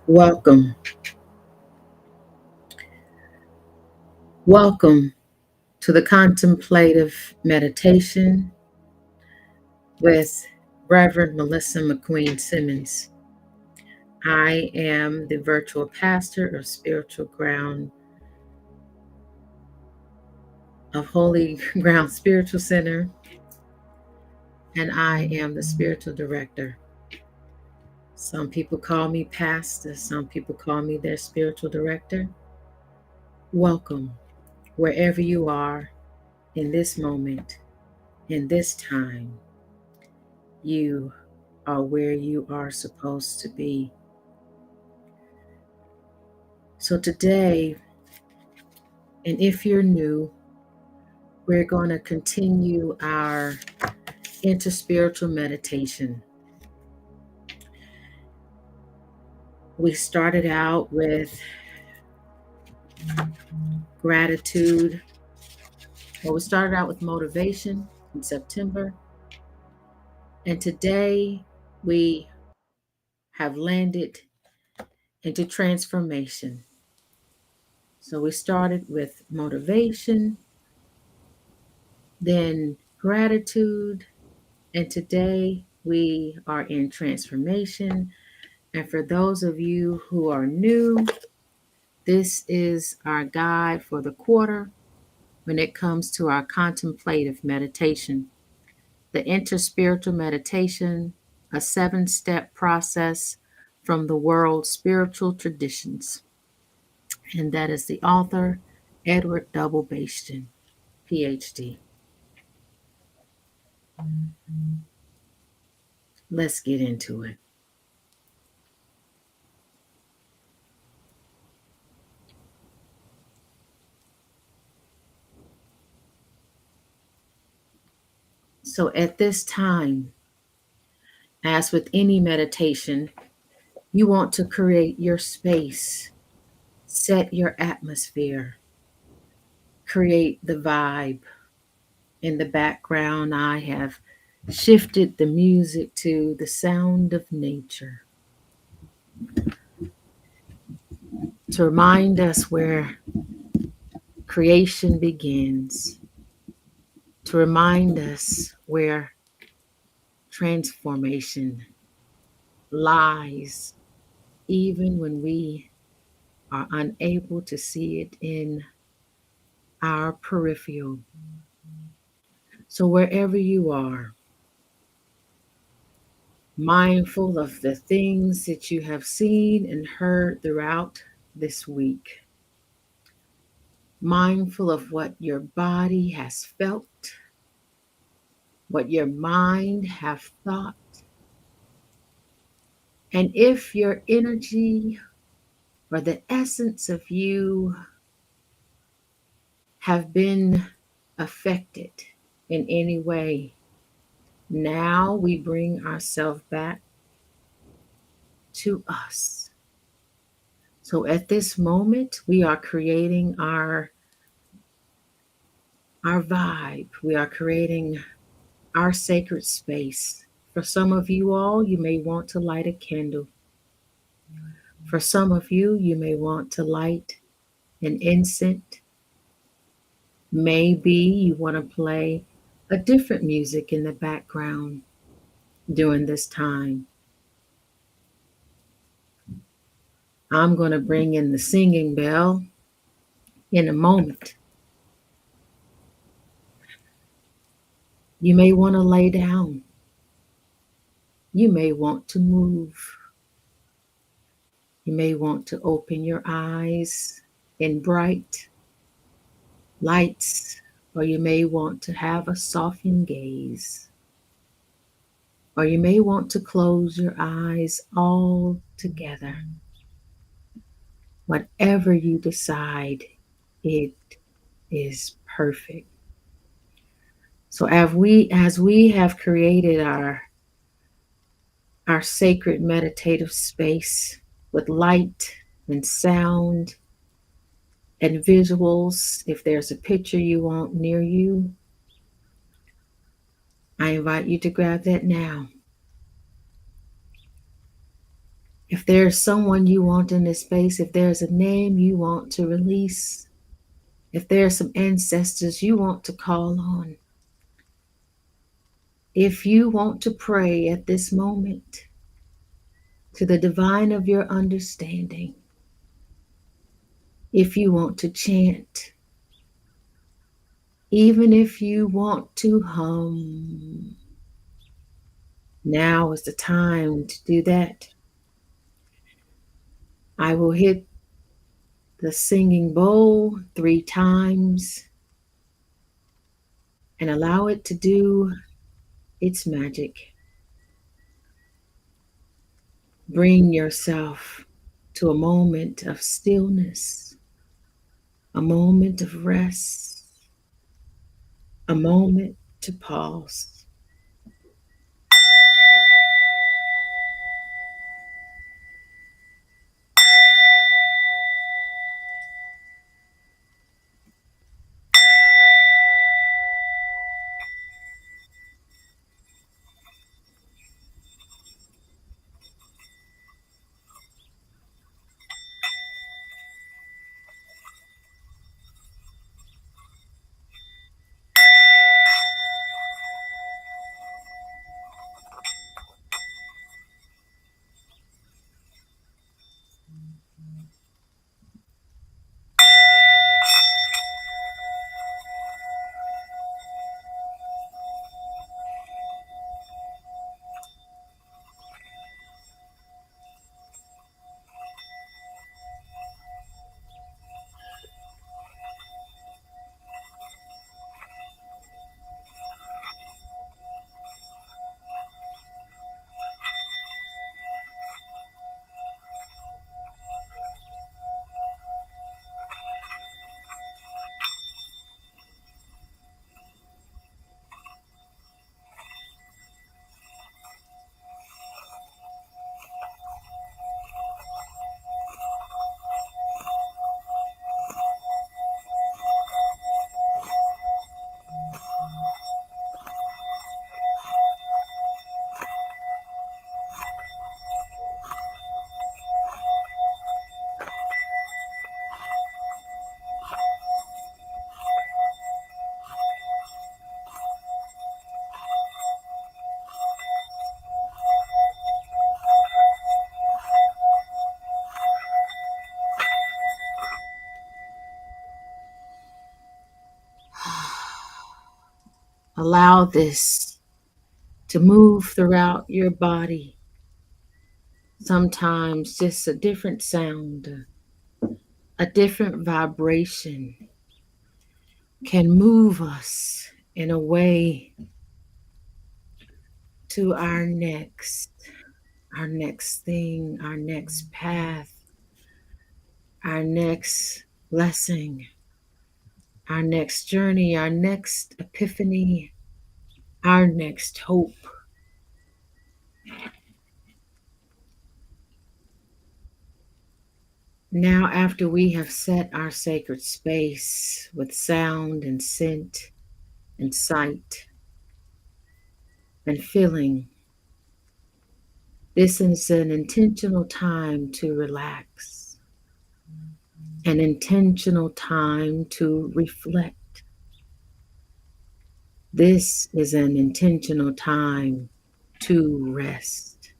Welcome. Welcome to the Contemplative Meditation with Reverend Melissa McQueen-Simmons. I am the virtual pastor of Spiritual Ground of Holy Ground Spiritual Center, and I am the spiritual director. Some people call me pastor, some people call me their spiritual director. Welcome, wherever you are in this moment, in this time. You are where you are supposed to be. So today, and if you're new, we're going to continue our interspiritual meditation. We started out with gratitude. Well, we started out with motivation in September. And today we have landed into transformation. So we started with motivation, then gratitude, and today we are in transformation. And for those of you who are new, this is our guide for the quarter when it comes to our contemplative meditation. The interspiritual meditation, a 7-step process from the world's spiritual traditions. And that is the author, Edward W. Bastian, PhD. Let's get into it. So at this time, as with any meditation, you want to create your space, set your atmosphere, create the vibe. In the background, I have shifted the music to the sound of nature to remind us where creation begins, to remind us where transformation lies, even when we are unable to see it in our peripheral. So, wherever you are, mindful of the things that you have seen and heard throughout this week, mindful of what your body has felt, what your mind have thought, and if your energy or the essence of you have been affected in any way. Now we bring ourselves back to us. So at this moment, we are creating our vibe. We are creating our sacred space. For some of you all, you may want to light a candle. For some of you, you may want to light an incense. Maybe you want to play a different music in the background during this time. I'm going to bring in the singing bell in a moment. You may want to lay down. You may want to move. You may want to open your eyes in bright lights, or you may want to have a softened gaze, or you may want to close your eyes altogether. Whatever you decide, it is perfect. So as we have created our sacred meditative space with light and sound and visuals, if there's a picture you want near you, I invite you to grab that now. If there's someone you want in this space, if there's a name you want to release, if there's some ancestors you want to call on, if you want to pray at this moment to the divine of your understanding, if you want to chant, even if you want to hum, now is the time to do that. I will hit the singing bowl 3 times and allow it to do its magic. Bring yourself to a moment of stillness, a moment of rest, a moment to pause. Allow this to move throughout your body. Sometimes just a different sound, a different vibration can move us in a way to our next thing, our next path, our next blessing, our next journey, our next epiphany, our next hope. Now, after we have set our sacred space with sound and scent and sight and feeling, this is an intentional time to relax, an intentional time to reflect. This is an intentional time to rest.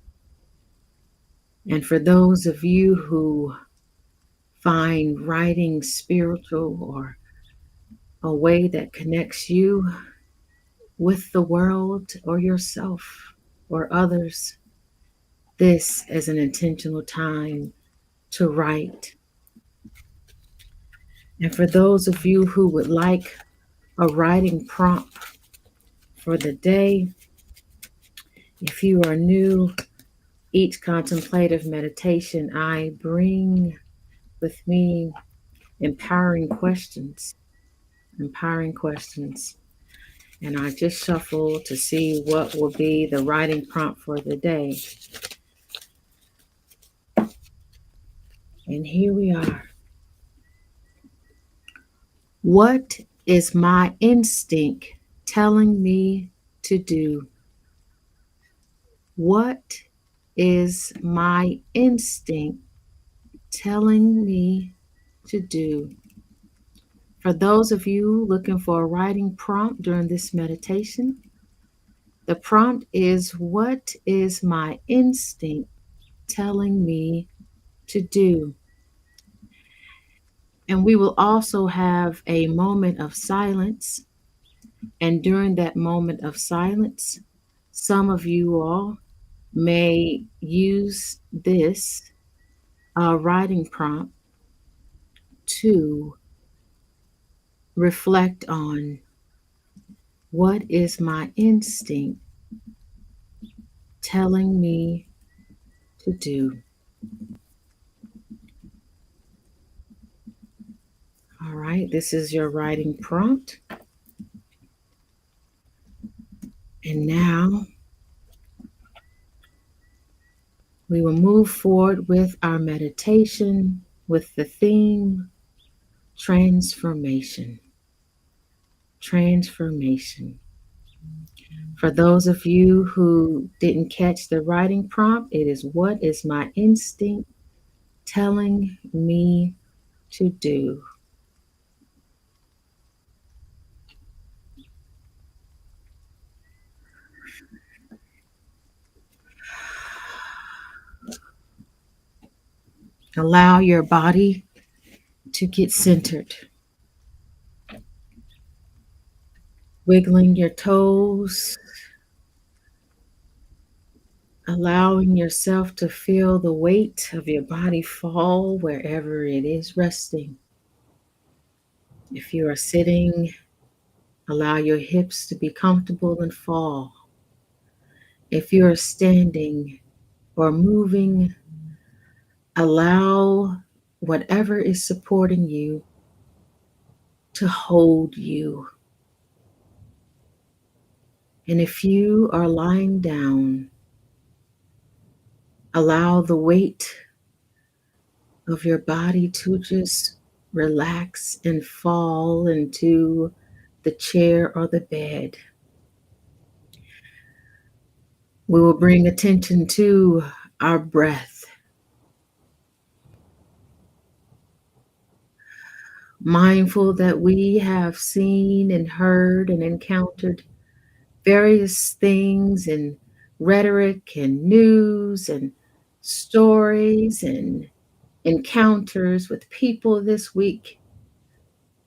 And for those of you who find writing spiritual or a way that connects you with the world or yourself or others, this is an intentional time to write. And for those of you who would like a writing prompt for the day, if you are new, each contemplative meditation, I bring with me empowering questions. And I just shuffle to see what will be the writing prompt for the day. And here we are. What is my instinct telling me to do? What is my instinct telling me to do? For those of you looking for a writing prompt during this meditation, the prompt is, what is my instinct telling me to do? And we will also have a moment of silence. And during that moment of silence, some of you all may use this writing prompt to reflect on, what is my instinct telling me to do? All right, this is your writing prompt. And now we will move forward with our meditation with the theme transformation. Transformation. For those of you who didn't catch the writing prompt, it is, what is my instinct telling me to do? Allow your body to get centered. Wiggling your toes, allowing yourself to feel the weight of your body fall wherever it is resting. If you are sitting, allow your hips to be comfortable and fall. If you are standing or moving, allow whatever is supporting you to hold you. And if you are lying down, allow the weight of your body to just relax and fall into the chair or the bed. We will bring attention to our breath, mindful that we have seen and heard and encountered various things and rhetoric and news and stories and encounters with people this week.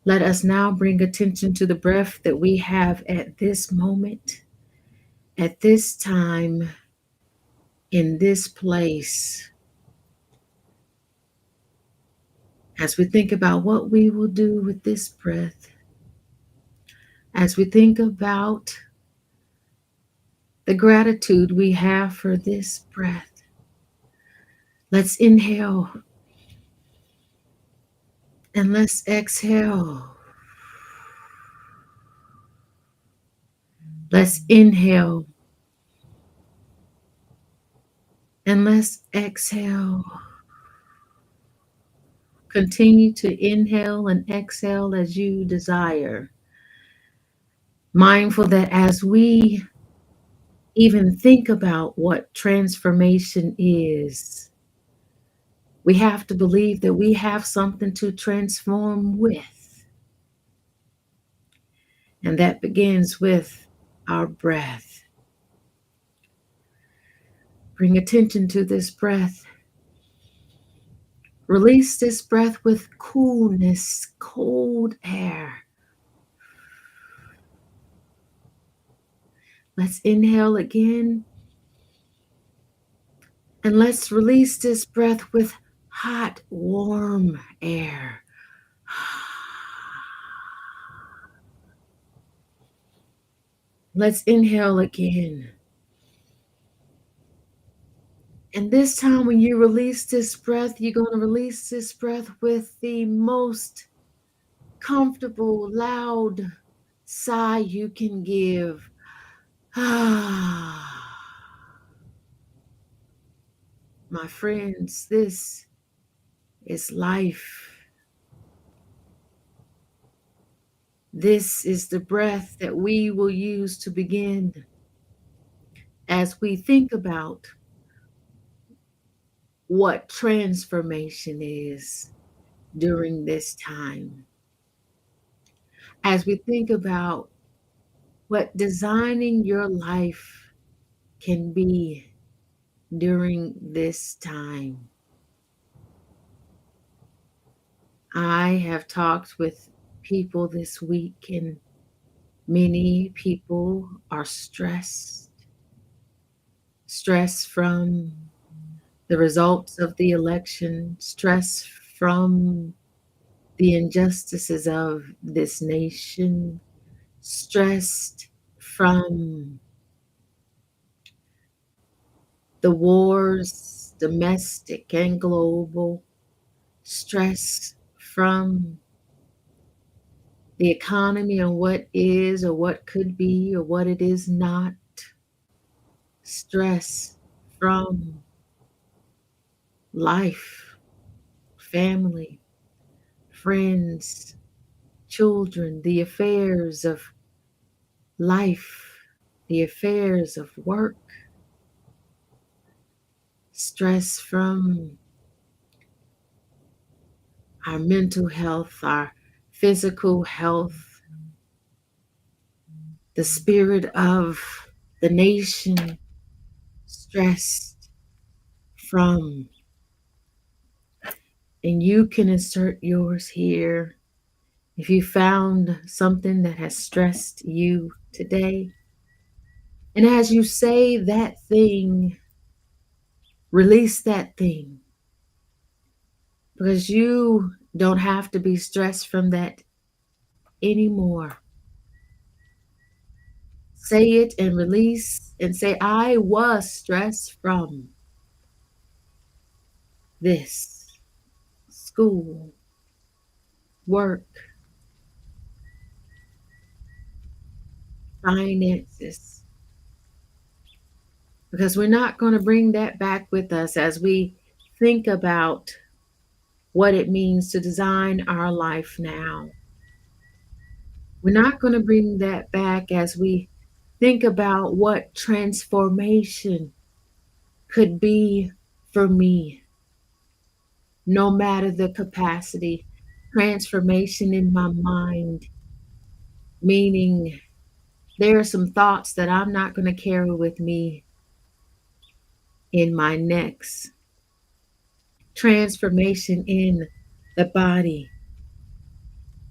Let us now bring attention to the breath that we have at this moment, at this time, in this place. As we think about what we will do with this breath, as we think about the gratitude we have for this breath, let's inhale and let's exhale. Let's inhale and let's exhale. Continue to inhale and exhale as you desire. Mindful that as we even think about what transformation is, we have to believe that we have something to transform with. And that begins with our breath. Bring attention to this breath. Release this breath with coolness, cold air. Let's inhale again. And let's release this breath with hot, warm air. Let's inhale again. And this time when you release this breath, you're going to release this breath with the most comfortable, loud sigh you can give. My friends, this is life. This is the breath that we will use to begin as we think about what transformation is during this time. As we think about what designing your life can be during this time. I have talked with people this week, and many people are stressed from the results of the election, stress from the injustices of this nation, stressed from the wars, domestic and global, stress from the economy and what is or what could be or what it is not, stress from life, family, friends, children, the affairs of life, the affairs of work, stress from our mental health, our physical health, the spirit of the nation, stressed from. And you can insert yours here. If you found something that has stressed you today, and as you say that thing, release that thing, because you don't have to be stressed from that anymore. Say it and release and say, I was stressed from this school, work, finances, because we're not going to bring that back with us as we think about what it means to design our life now. We're not going to bring that back as we think about what transformation could be for me, no matter the capacity. Transformation in my mind, meaning there are some thoughts that I'm not going to carry with me in my next. Transformation in the body.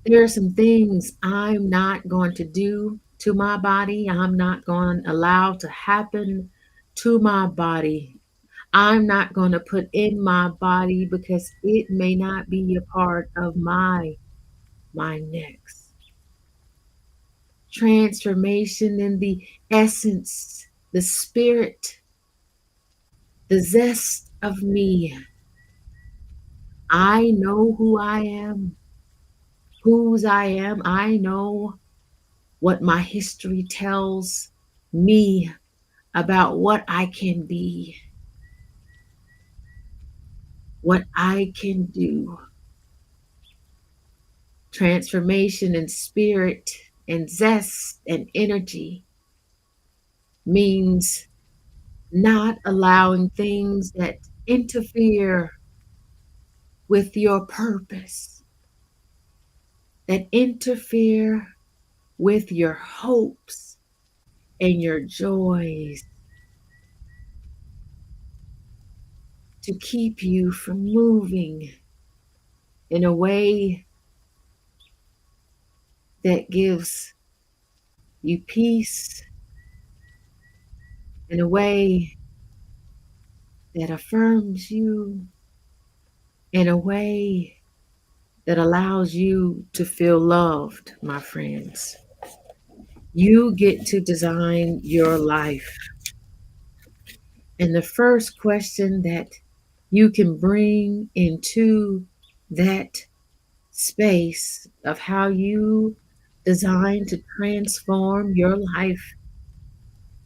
There are some things I'm not going to do to my body. I'm not going to allow to happen to my body. I'm not going to put in my body because it may not be a part of my next. Transformation in the essence, the spirit, the zest of me. I know who I am, whose I am. I know what my history tells me about what I can be, what I can do. Transformation in spirit and zest and energy means not allowing things that interfere with your purpose, that interfere with your hopes and your joys, to keep you from moving in a way that gives you peace, in a way that affirms you, in a way that allows you to feel loved, my friends. You get to design your life. And the first question that you can bring into that space of how you design to transform your life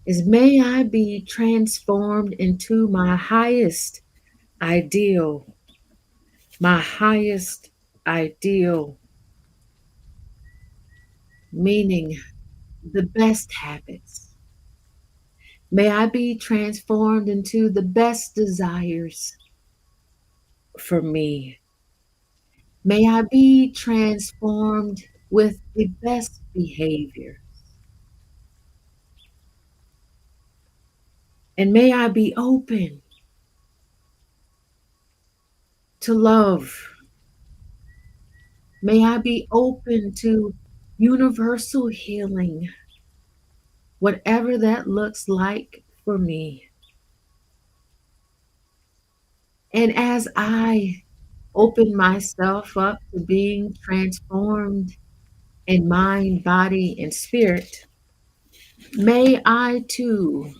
is, may I be transformed into my highest ideal, my highest ideal. meaning the best habits. May I be transformed into the best desires for me. May I be transformed with the best behavior. And may I be open to love. May I be open to universal healing, whatever that looks like for me. And as I open myself up to being transformed in mind, body, and spirit, may I too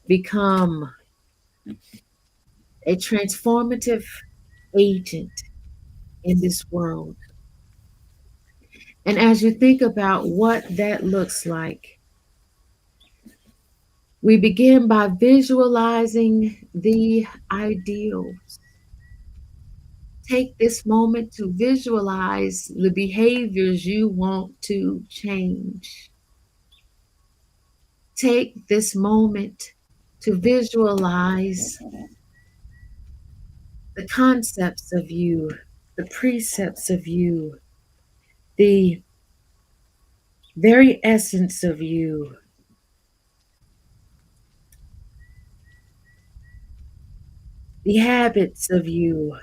become a transformative agent in this world. And as you think about what that looks like, we begin by visualizing the ideals. Take this moment to visualize the behaviors you want to change. Take this moment to visualize the concepts of you, the precepts of you, the very essence of you, the habits of you,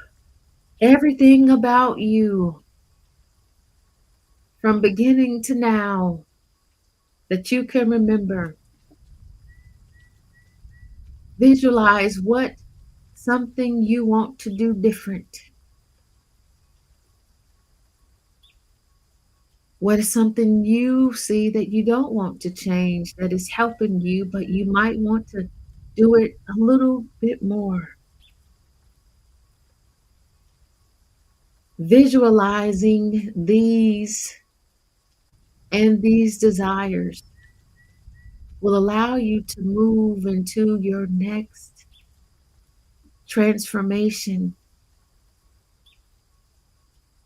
everything about you from beginning to now that you can remember. Visualize what something you want to do different. What is something you see that you don't want to change that is helping you, but you might want to do it a little bit more? Visualizing these and these desires will allow you to move into your next transformation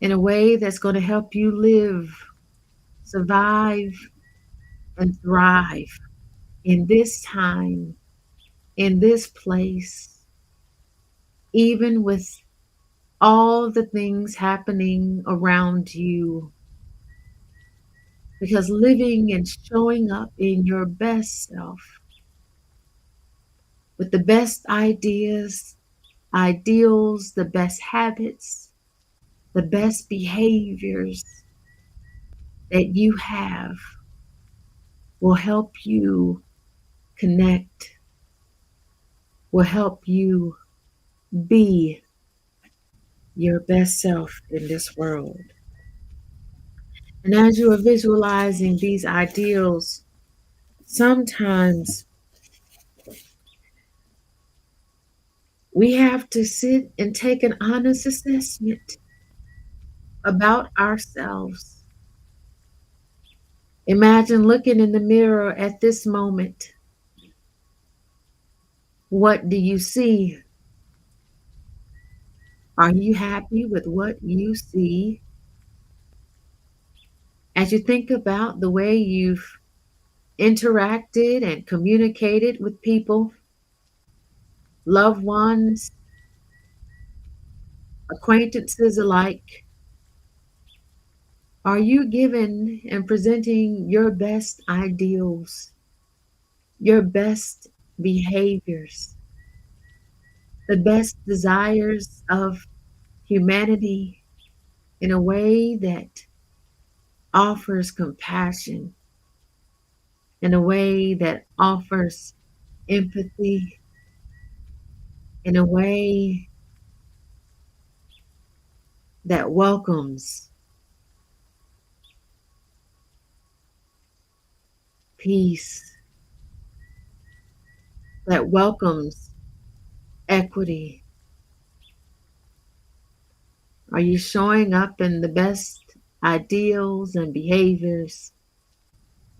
in a way that's going to help you live, survive, and thrive in this time, in this place, even with all the things happening around you. Because living and showing up in your best self with the best ideas, ideals, the best habits, the best behaviors that you have will help you connect, will help you be your best self in this world. And as you are visualizing these ideals, sometimes we have to sit and take an honest assessment about ourselves. Imagine looking in the mirror at this moment. What do you see? Are you happy with what you see? As you think about the way you've interacted and communicated with people, loved ones, acquaintances alike, are you giving and presenting your best ideals, your best behaviors, the best desires of humanity in a way that offers compassion, in a way that offers empathy, in a way that welcomes peace, that welcomes equity? Are you showing up in the best ideals and behaviors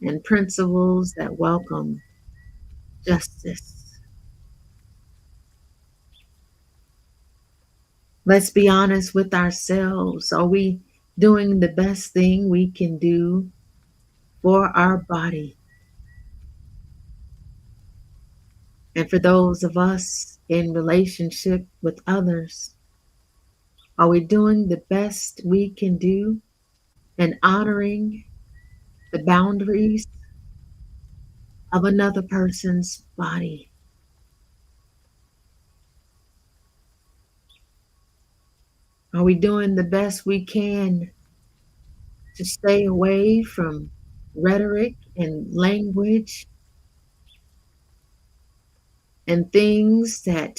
and principles that welcome justice? Let's be honest with ourselves. Are we doing the best thing we can do for our body. And for those of us in relationship with others, are we doing the best we can do and honoring the boundaries of another person's body? Are we doing the best we can to stay away from rhetoric and language and things that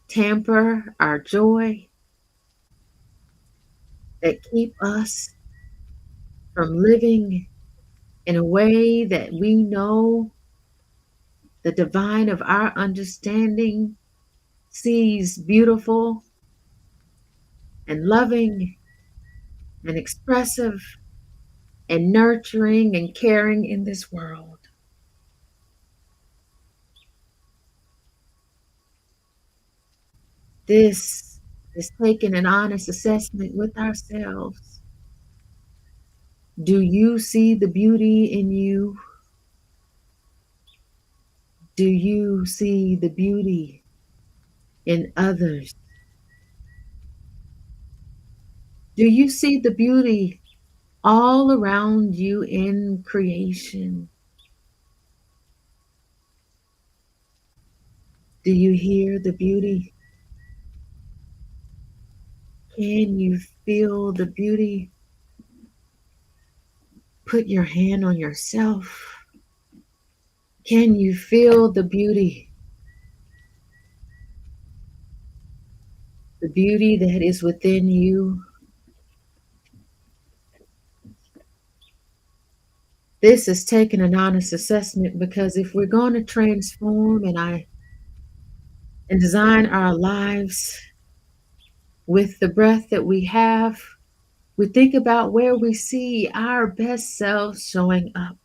tamper our joy, that keep us from living in a way that we know the divine of our understanding sees beautiful and loving and expressive and nurturing and caring in this world? This is taking an honest assessment with ourselves. Do you see the beauty in you? Do you see the beauty in others? Do you see the beauty all around you in creation? Do you hear the beauty? Can you feel the beauty? Put your hand on yourself. Can you feel the beauty? The beauty that is within you. This is taking an honest assessment, because if we're going to transform and design our lives with the breath that we have, we think about where we see our best selves showing up.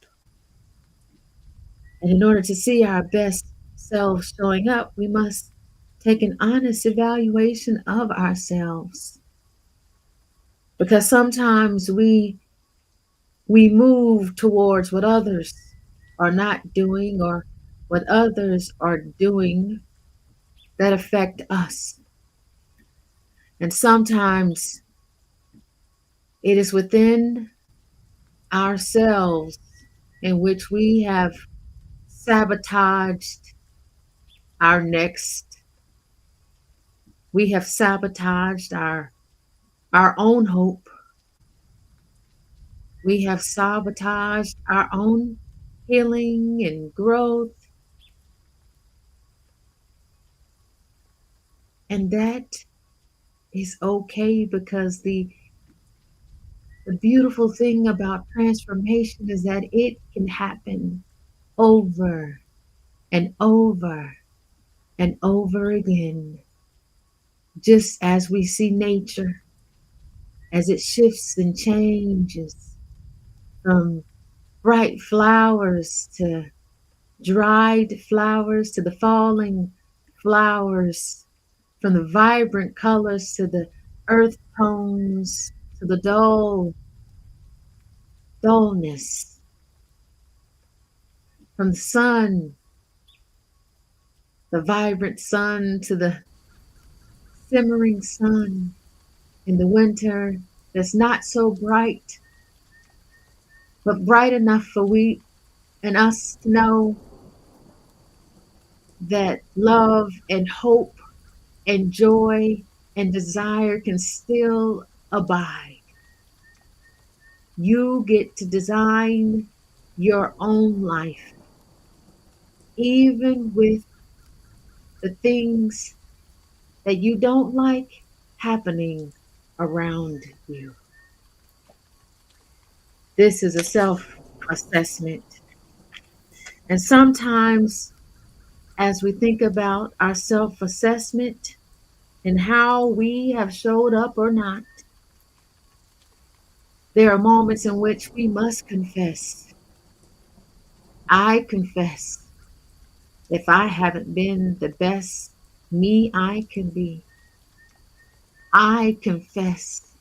And in order to see our best selves showing up, we must take an honest evaluation of ourselves. Because sometimes we move towards what others are not doing, or what others are doing that affect us. And sometimes it is within ourselves in which we have sabotaged our next. We have sabotaged our own hope. We have sabotaged our own healing and growth. And that is okay, because the beautiful thing about transformation is that it can happen over and over and over again. Just as we see nature as it shifts and changes from bright flowers to dried flowers to the falling flowers, from the vibrant colors to the earth tones to the dullness, from the sun, the vibrant sun, to the simmering sun in the winter that's not so bright, but bright enough for we and us to know that love and hope and joy and desire can still abide. You get to design your own life, even with the things that you don't like happening around you. This is a self assessment. And sometimes, as we think about our self assessment and how we have showed up or not, there are moments in which we must confess. I confess, if I haven't been the best me I can be, I confess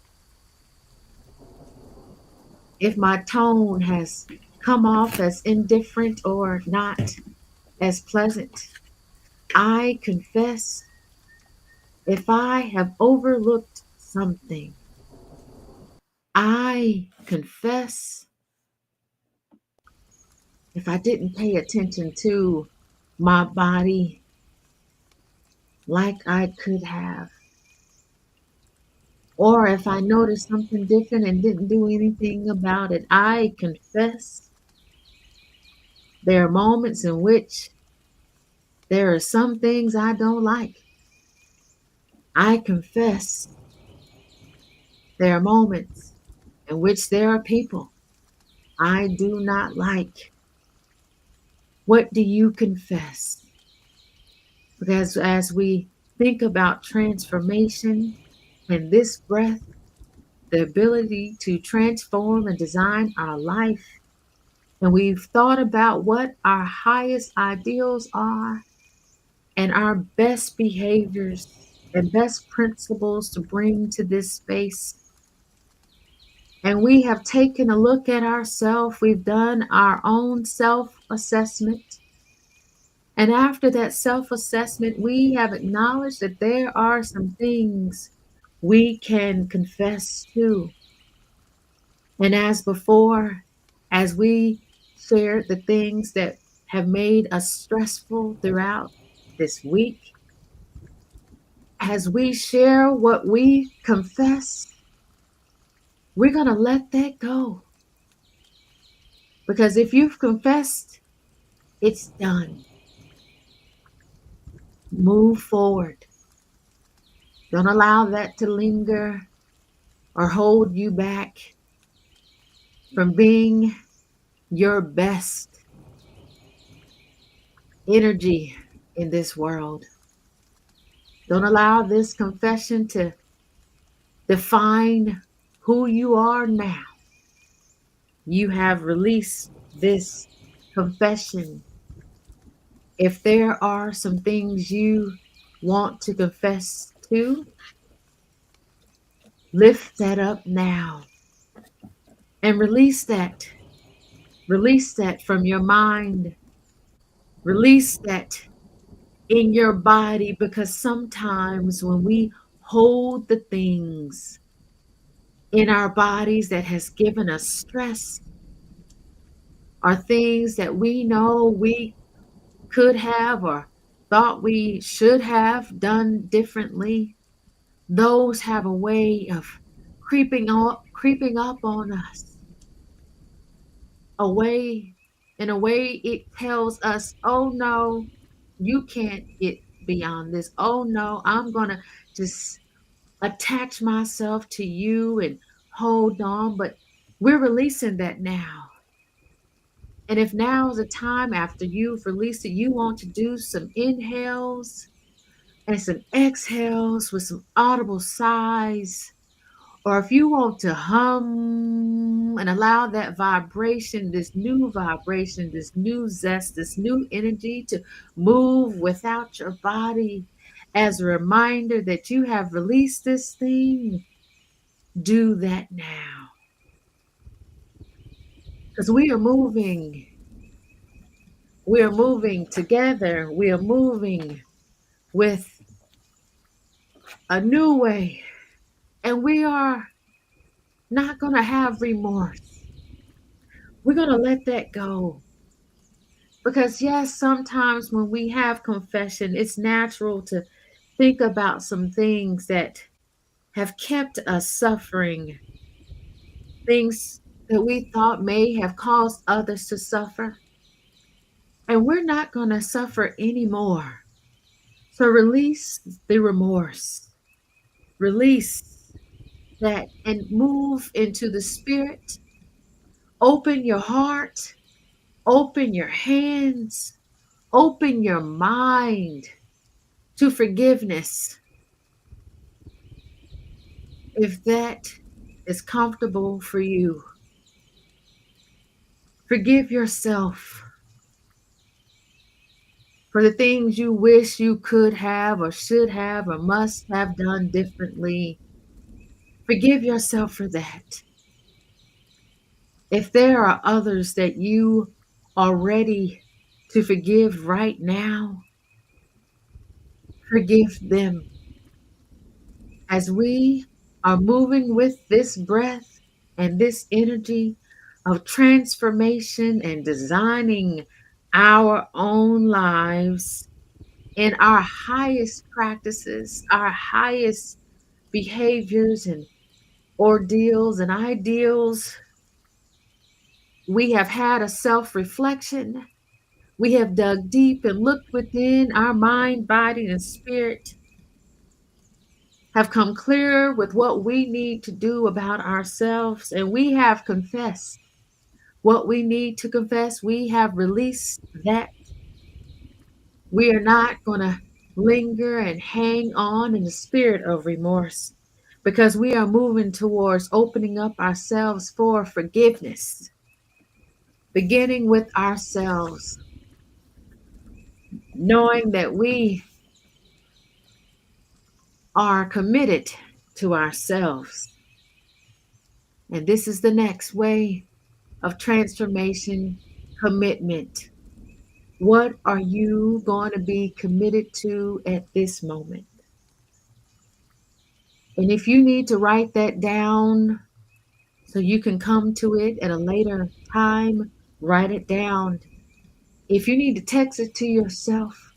if my tone has come off as indifferent or not as pleasant, I confess. If I have overlooked something, I confess. If I didn't pay attention to my body like I could have, or if I noticed something different and didn't do anything about it, I confess. There are moments in which there are some things I don't like. I confess. There are moments in which there are people I do not like. What do you confess? Because as we think about transformation and this breath, the ability to transform and design our life, and we've thought about what our highest ideals are and our best behaviors and best principles to bring to this space. And we have taken a look at ourselves. We've done our own self assessment. And after that self assessment, we have acknowledged that there are some things we can confess to. And as before, as we shared the things that have made us stressful throughout this week, as we share what we confess, we're going to let that go. Because if you've confessed, it's done. Move forward. Don't allow that to linger or hold you back from being your best energy in this world. Don't allow this confession to define who you are now. You have released this confession. If there are some things you want to confess to, lift that up now and release that. Release that from your mind. Release that in your body, because sometimes when we hold the things in our bodies that has given us stress, or things that we know we could have or thought we should have done differently, those have a way of creeping up on us. A way In a way it tells us, oh no, you can't get beyond this. Oh no, I'm gonna just attach myself to you and hold on. But we're releasing that now. And if now is a time after you've released it, you want to do some inhales and some exhales with some audible sighs, or if you want to hum and allow that vibration, this new zest, this new energy to move without your body as a reminder that you have released this thing, do that now. Because we are moving together, we are moving with a new way, and we are not going to have remorse. We're going to let that go. Because, yes, sometimes when we have confession, it's natural to think about some things that have kept us suffering, things that we thought may have caused others to suffer. And we're not going to suffer anymore. So release the remorse, release that, and move into the spirit. Open your heart, open your hands, open your mind to forgiveness. If that is comfortable for you, forgive yourself for the things you wish you could have or should have or must have done differently. Forgive yourself for that. If there are others that you are ready to forgive right now, forgive them. As we are moving with this breath and this energy of transformation and designing our own lives in our highest practices, our highest behaviors and ordeals and ideals, we have had a self reflection. We have dug deep and looked within our mind, body, and spirit, have come clear with what we need to do about ourselves, and we have confessed what we need to confess. We have released that. We are not going to linger and hang on in the spirit of remorse because we are moving towards opening up ourselves for forgiveness, beginning with ourselves, knowing that we are committed to ourselves. And this is the next way of transformation: commitment. What are you going to be committed to at this moment? And if you need to write that down so you can come to it at a later time, write it down. If you need to text it to yourself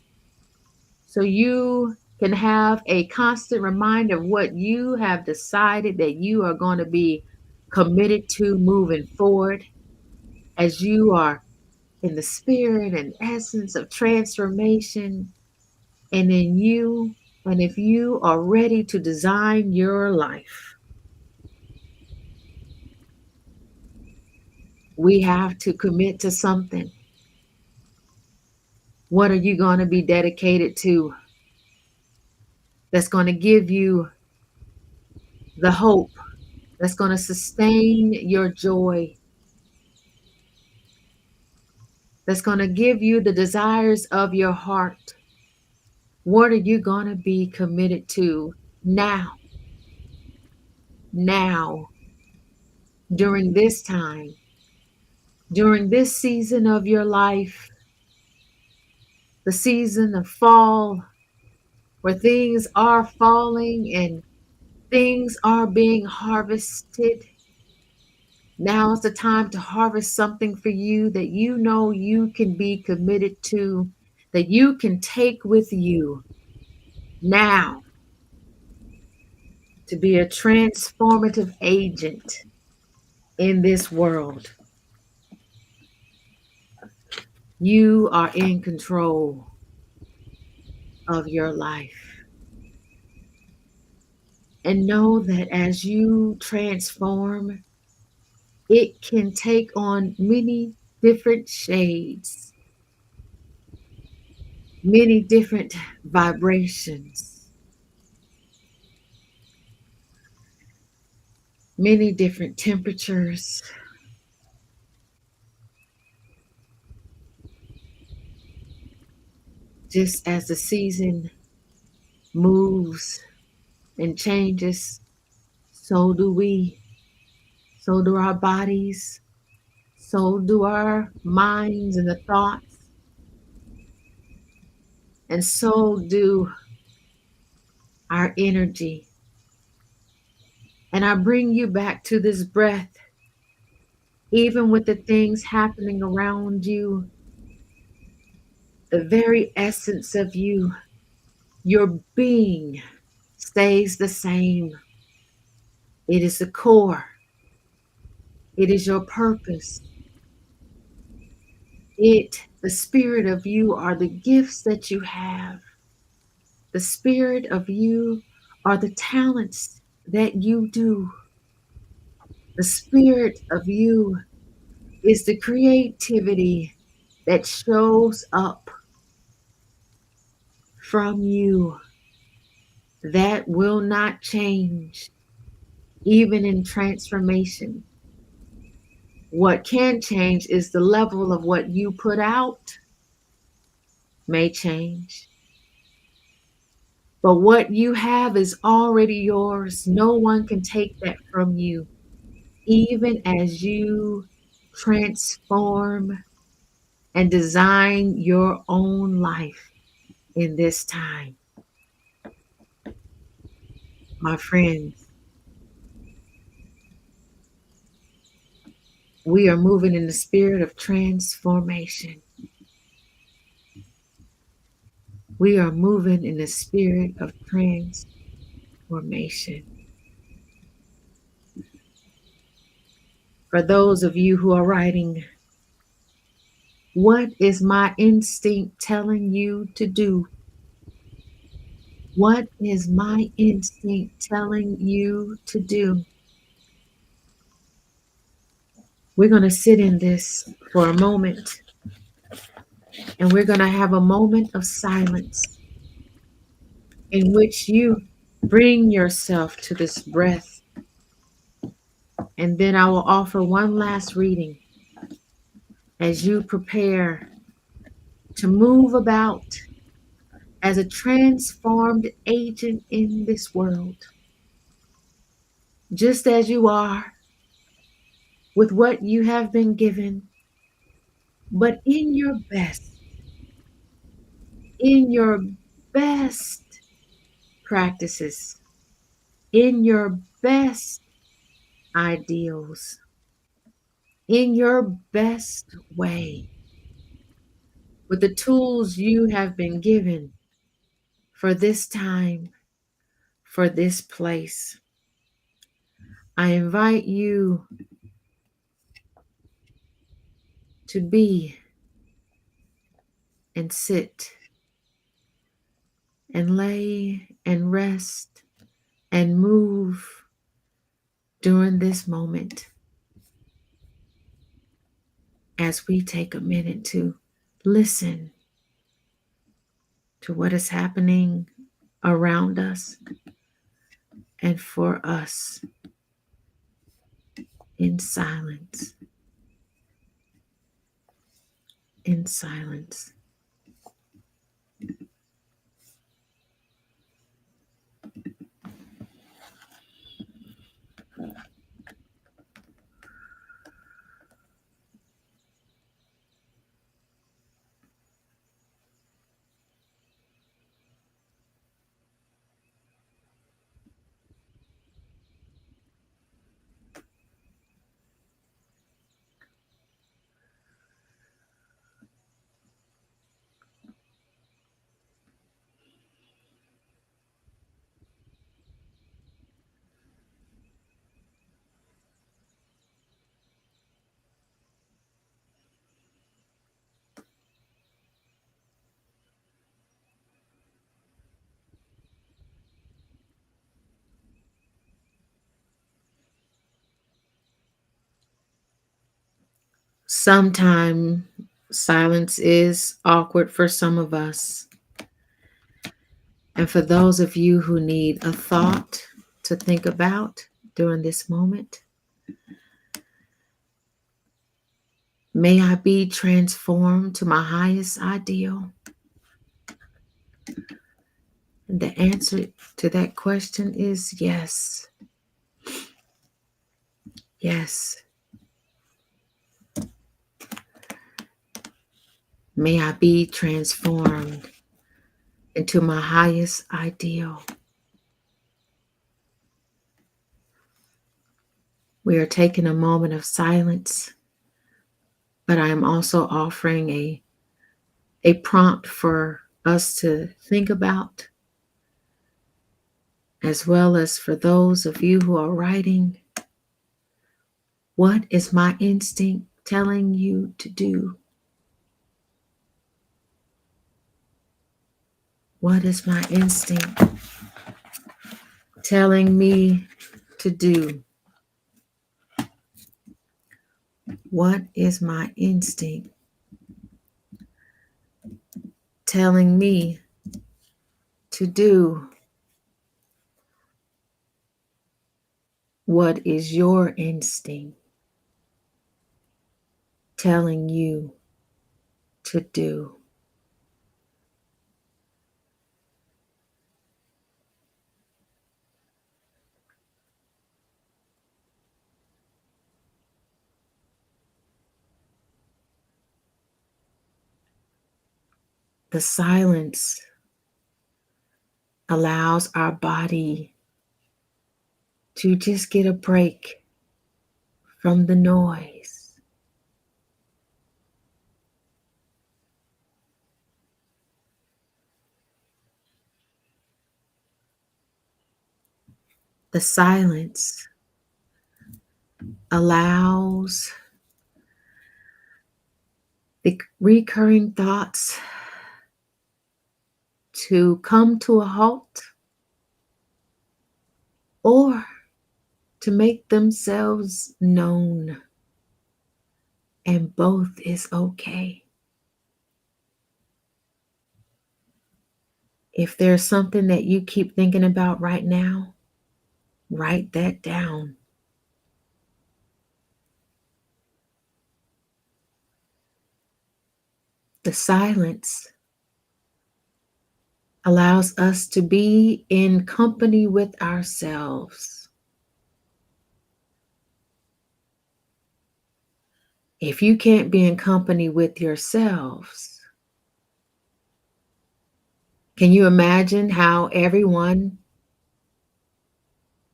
so you can have a constant reminder of what you have decided that you are going to be committed to moving forward as you are in the spirit and essence of transformation and in you. And if you are ready to design your life, we have to commit to something. What are you going to be dedicated to that's going to give you the hope, that's going to sustain your joy, that's going to give you the desires of your heart? What are you going to be committed to now, now, during this time, during this season of your life, the season of fall, where things are falling and things are being harvested? Now is the time to harvest something for you that you know you can be committed to, that you can take with you now to be a transformative agent in this world. You are in control of your life. And know that as you transform, it can take on many different shades, many different vibrations, many different temperatures. Just as the season moves and changes, so do we. So do our bodies. So do our minds and the thoughts. And so do our energy. And I bring you back to this breath, even with the things happening around you, the very essence of you, your being stays the same. It is the core. It is your purpose. The spirit of you are the gifts that you have. The spirit of you are the talents that you do. The spirit of you is the creativity that shows up from you. That will not change, even in transformation. What can change is the level of what you put out may change. But what you have is already yours. No one can take that from you, even as you transform, and design your own life in this time. My friends, we are moving in the spirit of transformation. We are moving in the spirit of transformation. For those of you who are writing, what is my instinct telling you to do? What is my instinct telling you to do? We're going to sit in this for a moment, and we're going to have a moment of silence in which you bring yourself to this breath. And then I will offer one last reading as you prepare to move about as a transformed agent in this world, just as you are with what you have been given, but in your best practices, in your best ideals, in your best way, with the tools you have been given for this time, for this place. I invite you to be and sit and lay and rest and move during this moment as we take a minute to listen to what is happening around us and for us in silence, in silence. Sometimes silence is awkward for some of us. And for those of you who need a thought to think about during this moment, may I be transformed to my highest ideal? And the answer to that question is yes. Yes. May I be transformed into my highest ideal. We are taking a moment of silence, but I am also offering a prompt for us to think about, as well as for those of you who are writing. What is my instinct telling you to do? What is my instinct telling me to do? What is my instinct telling me to do? What is your instinct telling you to do? The silence allows our body to just get a break from the noise. The silence allows the recurring thoughts to come to a halt or to make themselves known, and both is okay. If there's something that you keep thinking about right now, write that down. The silence allows us to be in company with ourselves. If you can't be in company with yourselves, can you imagine how everyone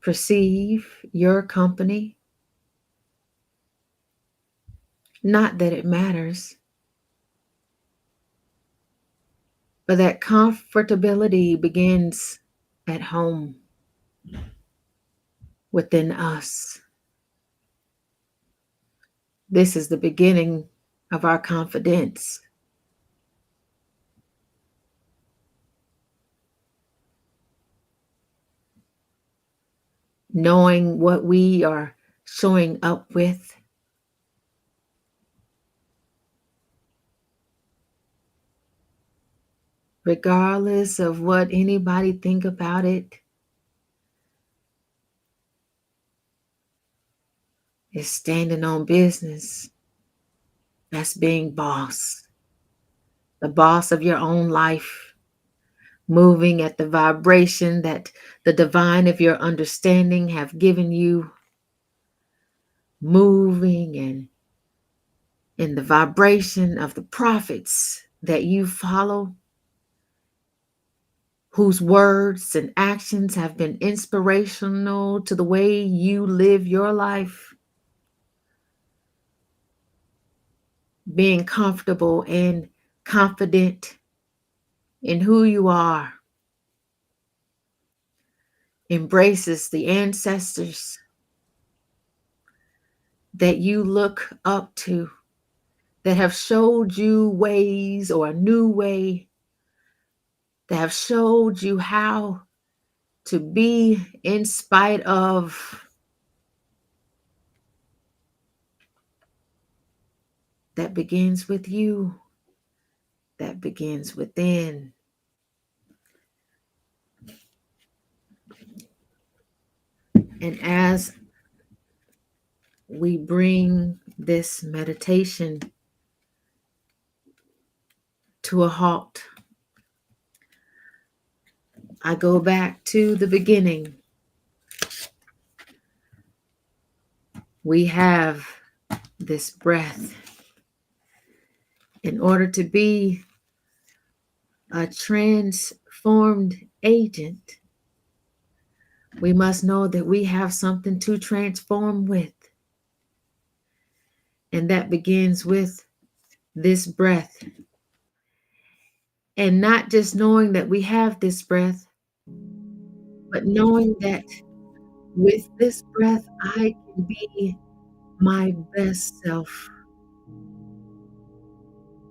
perceive your company? Not that it matters, but that comfortability begins at home within us. This is the beginning of our confidence. Knowing what we are showing up with, regardless of what anybody think about it, is standing on business. That's being boss, the boss of your own life, moving at the vibration that the divine of your understanding have given you, moving and in the vibration of the prophets that you follow, whose words and actions have been inspirational to the way you live your life, being comfortable and confident in who you are, embraces the ancestors that you look up to, that have showed you ways or a new way, that have showed you how to be in spite of. That begins with you, that begins within. And as we bring this meditation to a halt, I go back to the beginning. We have this breath. In order to be a transformed agent, we must know that we have something to transform with. And that begins with this breath. And not just knowing that we have this breath, but knowing that with this breath, I can be my best self,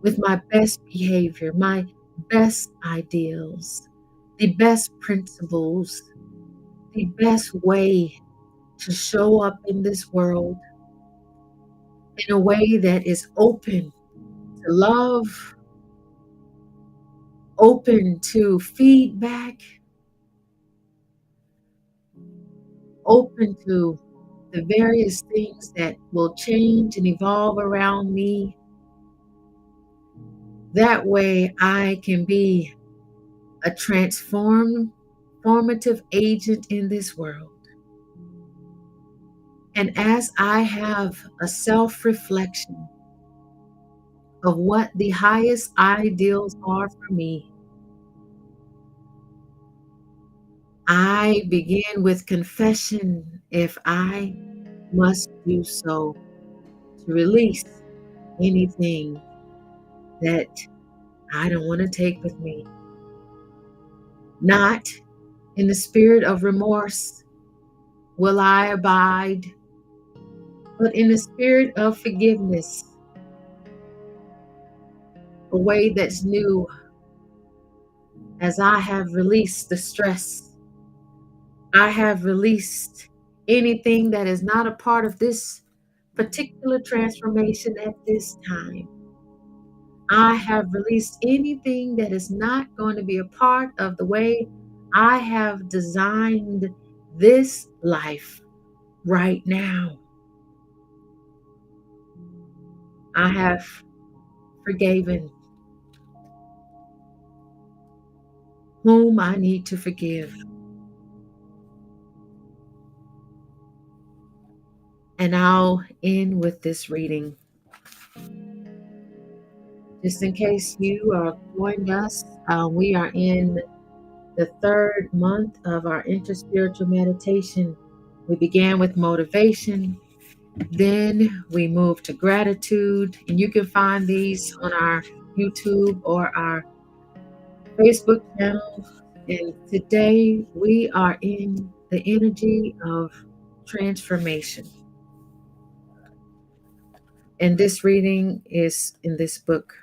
with my best behavior, my best ideals, the best principles, the best way to show up in this world in a way that is open to love, open to feedback, open to the various things that will change and evolve around me. That way I can be a transformative agent in this world. And as I have a self-reflection of what the highest ideals are for me. I begin with confession if I must do so, to release anything that I don't want to take with me. Not in the spirit of remorse will I abide, but in the spirit of forgiveness, a way that's new as I have released the stress. I have released anything that is not a part of this particular transformation at this time. I have released anything that is not going to be a part of the way I have designed this life right now. I have forgiven whom I need to forgive. And I'll end with this reading. Just in case you are joining us, we are in the third month of our interspiritual meditation. We began with motivation, then we moved to gratitude, and you can find these on our YouTube or our Facebook channel. And today we are in the energy of transformation. And this reading is in this book.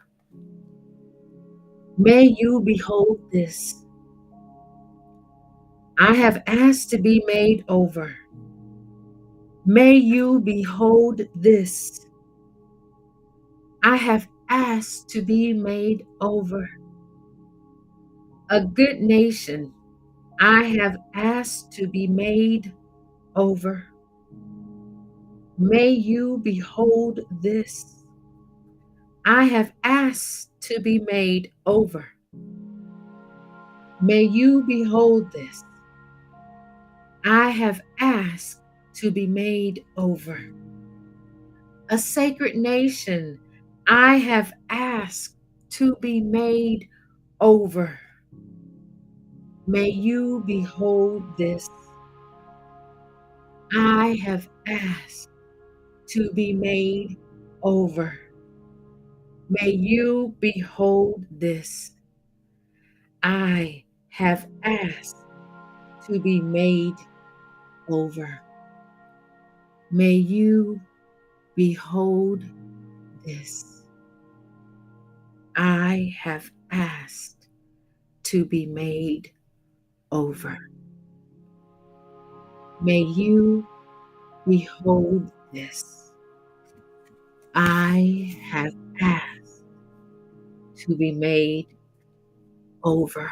May you behold this. I have asked to be made over. May you behold this. I have asked to be made over. A good nation, I have asked to be made over. May you behold this. I have asked to be made over. May you behold this. I have asked to be made over. A sacred nation, I have asked to be made over. May you behold this. I have asked to be made over. May you behold this. I have asked to be made over. May you behold this. I have asked to be made over. May you behold this. I have asked to be made over.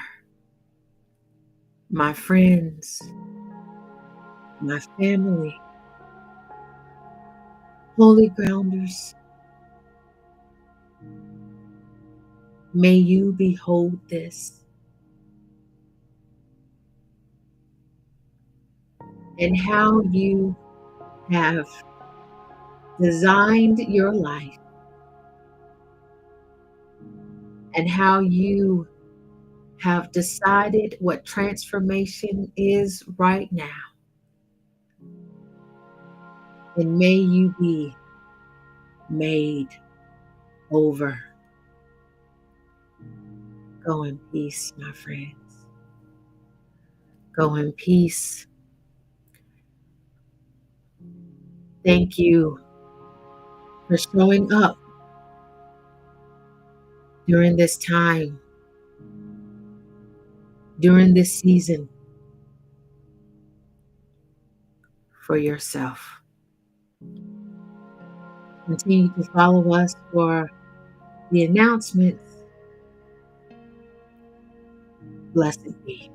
My friends, my family, holy grounders, may you behold this. And how you have designed your life and how you have decided what transformation is right now. And may you be made over. Go in peace, my friends. Go in peace. Thank you for showing up during this time, during this season for yourself. Continue to follow us for the announcements. Blessed be.